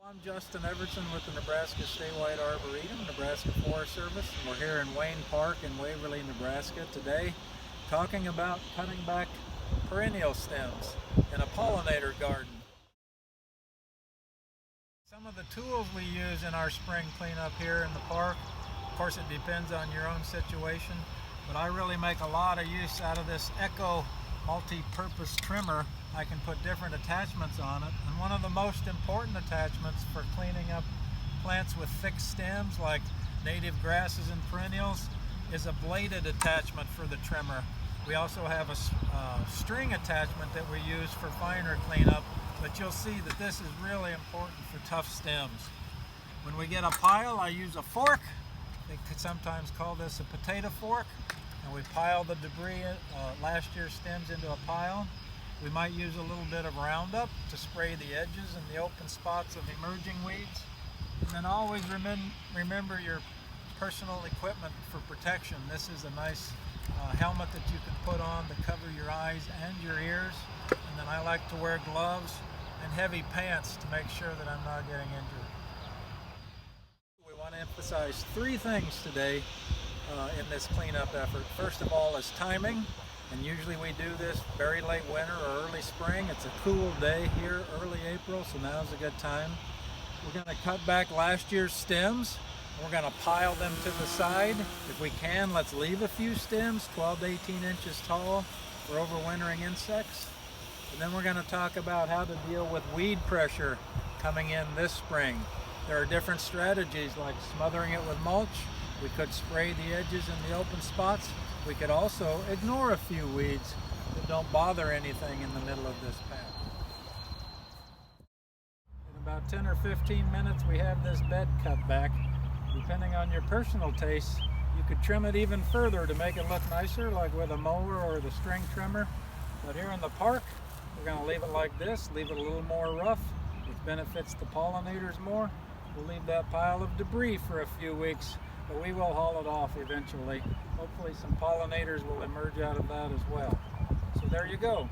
I'm Justin Evertson with the Nebraska Statewide Arboretum, Nebraska Forest Service, and we're here in Wayne Park in Waverly, Nebraska today talking about cutting back perennial stems in a pollinator garden. Some of the tools we use in our spring cleanup here in the park, of course it depends on your own situation, but I really make a lot of use out of this Echo multi-purpose trimmer. I can put different attachments on it, and one of the most important attachments for cleaning up plants with thick stems like native grasses and perennials is a bladed attachment for the trimmer. We also have a string attachment that we use for finer cleanup, but you'll see that this is really important for tough stems. When we get a pile, I use a fork. They could sometimes call this a potato fork, and we pile the debris, last year's stems, into a pile. We might use a little bit of Roundup to spray the edges and the open spots of emerging weeds. And then always remember your personal equipment for protection. This is a nice helmet that you can put on to cover your eyes and your ears. And then I like to wear gloves and heavy pants to make sure that I'm not getting injured. We want to emphasize three things today in this cleanup effort. First of all is timing. And usually we do this very late winter or early spring. It's a cool day here, early April, so now's a good time. We're going to cut back last year's stems. We're going to pile them to the side. If we can, let's leave a few stems, 12 to 18 inches tall, for overwintering insects. And then we're going to talk about how to deal with weed pressure coming in this spring. There are different strategies like smothering it with mulch. We could spray the edges and the open spots. We could also ignore a few weeds that don't bother anything in the middle of this path. In about 10 or 15 minutes we have this bed cut back. Depending on your personal tastes, you could trim it even further to make it look nicer, like with a mower or the string trimmer. But here in the park, we're going to leave it like this, leave it a little more rough, which benefits the pollinators more. We'll leave that pile of debris for a few weeks, but we will haul it off eventually. Hopefully some pollinators will emerge out of that as well. So there you go.